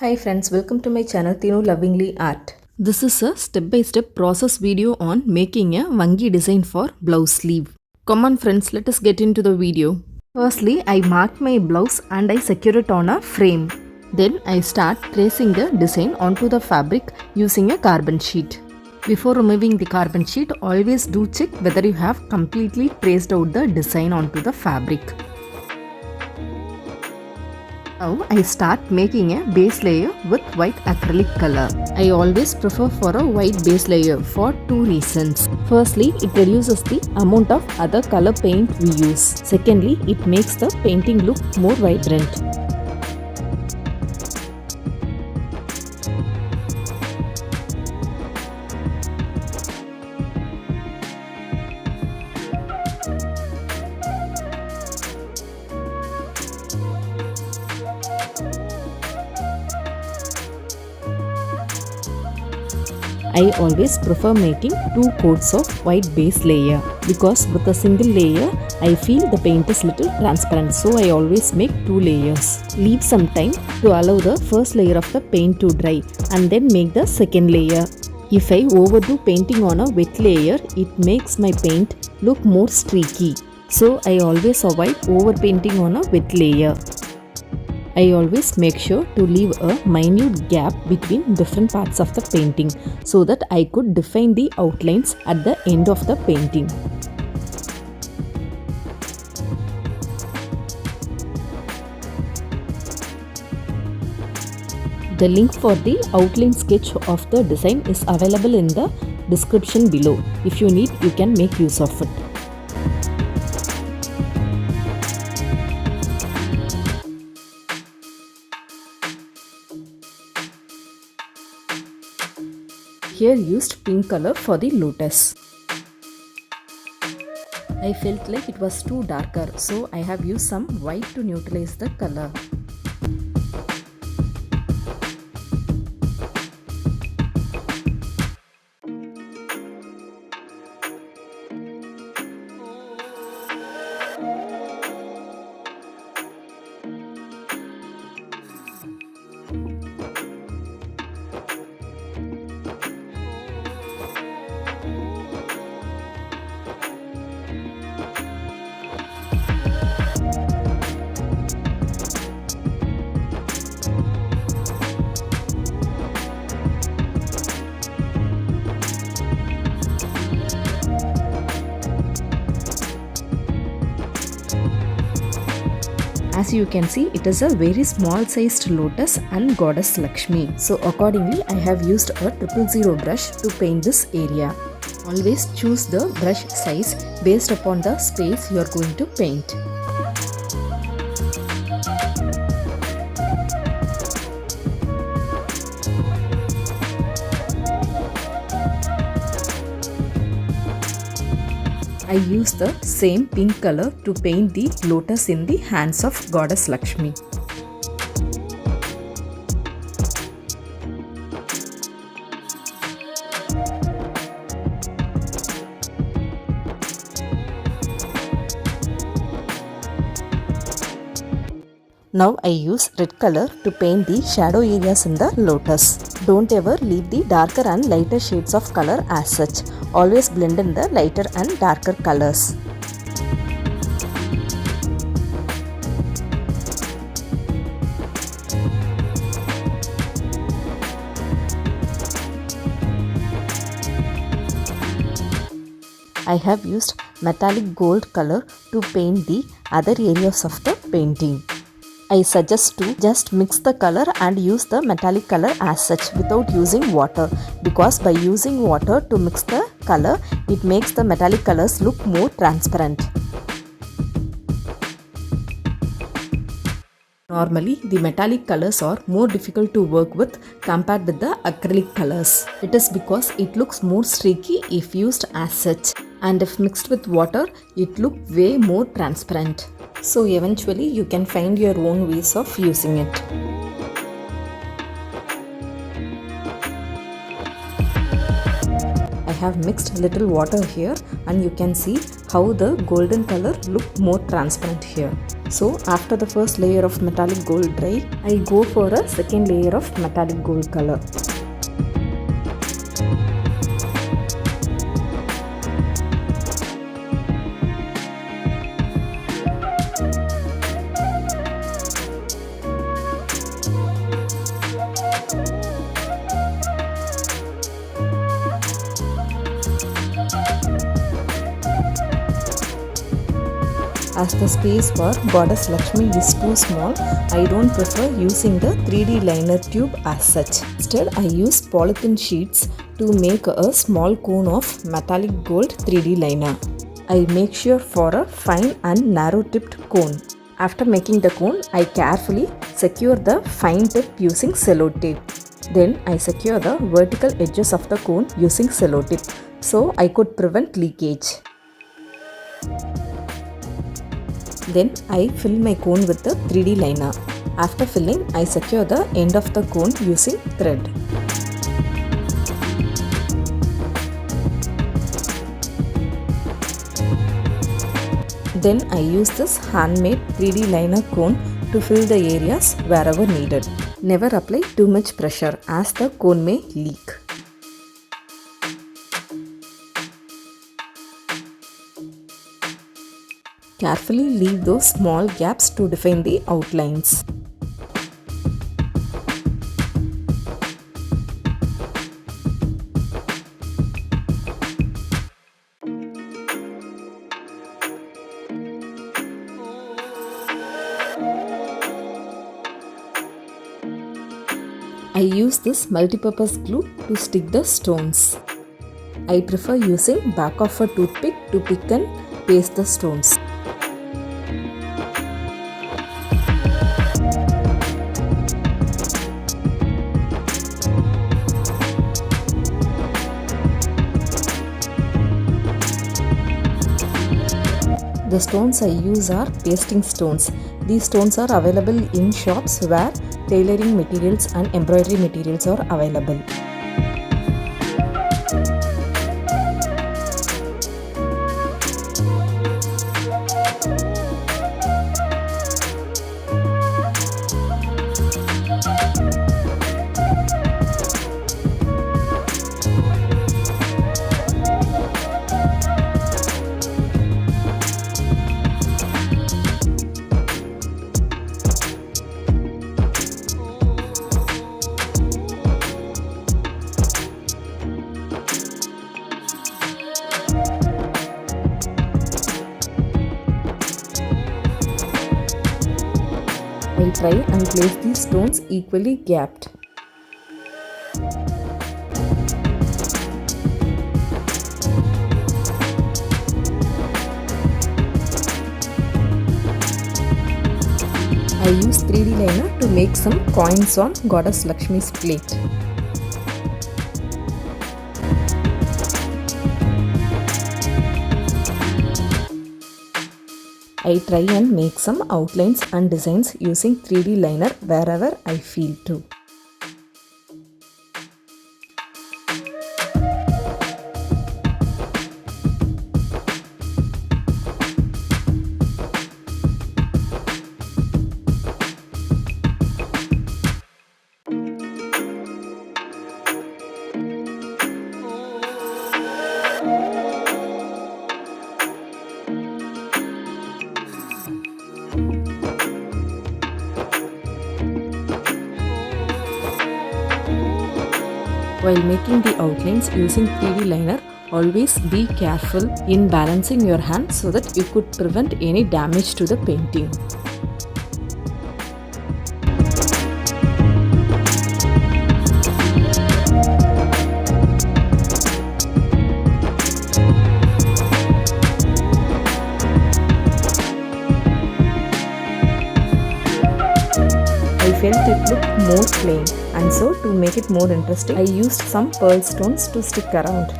Hi friends, welcome to my channel Tinu Lovingly Art. This is a step-by-step process video on making a Vangi design for blouse sleeve. Come on friends, let us get into the video. Firstly, I mark my blouse and I secure it on a frame. Then I start tracing the design onto the fabric using a carbon sheet. Before removing the carbon sheet, always do check whether you have completely traced out the design onto the fabric. Now I start making a base layer with white acrylic color. I always prefer for a white base layer for two reasons. Firstly, it reduces the amount of other color paint we use. Secondly, it makes the painting look more vibrant. I always prefer making two coats of white base layer because with a single layer I feel the paint is little transparent, so I always make two layers. Leave some time to allow the first layer of the paint to dry and then make the second layer. If I overdo painting on a wet layer, it makes my paint look more streaky. So I always avoid over painting on a wet layer. I always make sure to leave a minute gap between different parts of the painting so that I could define the outlines at the end of the painting. The link for the outline sketch of the design is available in the description below. If you need, you can make use of it. Here used pink color for the lotus. I felt like it was too darker, so I have used some white to neutralize the color. As you can see, it is a very small sized lotus and Goddess Lakshmi. So accordingly, I have used a 000 brush to paint this area. Always choose the brush size based upon the space you are going to paint. I use the same pink color to paint the lotus in the hands of Goddess Lakshmi. Now I use red color to paint the shadow areas in the lotus. Don't ever leave the darker and lighter shades of color as such. Always blend in the lighter and darker colors. I have used metallic gold color to paint the other areas of the painting. I suggest to just mix the color and use the metallic color as such without using water, because by using water to mix the color, it makes the metallic colors look more transparent. Normally, the metallic colors are more difficult to work with compared with the acrylic colors. It is because it looks more streaky if used as such, and if mixed with water, it looks way more transparent. So eventually you can find your own ways of using it. I have mixed little water here and you can see how the golden color look more transparent here. So after the first layer of metallic gold dry, I go for a second layer of metallic gold color. As the space for Goddess Lakshmi is too small, I don't prefer using the 3D liner tube as such. Instead, I use polythene sheets to make a small cone of metallic gold 3D liner. I make sure for a fine and narrow tipped cone. After making the cone, I carefully secure the fine tip using cello tape. Then I secure the vertical edges of the cone using cello tape so I could prevent leakage. Then I fill my cone with the 3D liner. After filling, I secure the end of the cone using thread. Then I use this handmade 3D liner cone to fill the areas wherever needed. Never apply too much pressure as the cone may leak. Carefully leave those small gaps to define the outlines. I use this multipurpose glue to stick the stones. I prefer using back of a toothpick to pick and paste the stones. The stones I use are pasting stones. These stones are available in shops where tailoring materials and embroidery materials are available. I try and place these stones equally gapped. I use 3D liner to make some coins on Goddess Lakshmi's plate. I try and make some outlines and designs using 3D liner wherever I feel to. While making the outlines using 3D liner, always be careful in balancing your hand so that you could prevent any damage to the painting. I felt it looked more plain, and so to make it more interesting, I used some pearl stones to stick around.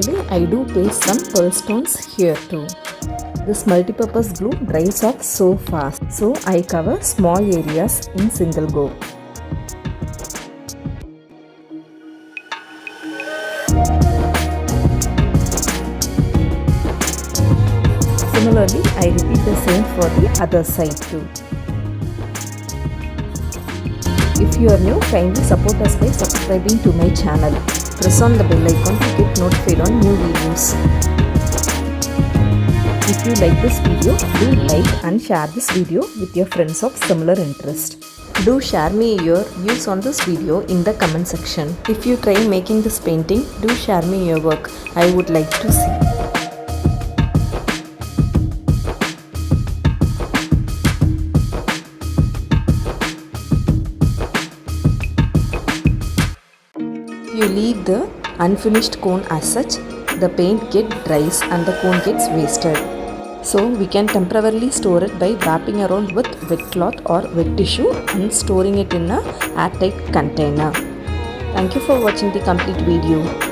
Similarly, I do paste some pearl stones here too. This multi-purpose glue dries off so fast, so I cover small areas in single go. Similarly, I repeat the same for the other side too. If you are new, kindly support us by subscribing to my channel. Press on the bell icon to get notified on new videos. If you like this video, do like and share this video with your friends of similar interest. Do share me your views on this video in the comment section. If you try making this painting, do share me your work. I would like to see. If you leave the unfinished cone as such, the paint dries and the cone gets wasted. So we can temporarily store it by wrapping around with wet cloth or wet tissue and storing it in a airtight container. Thank you for watching the complete video.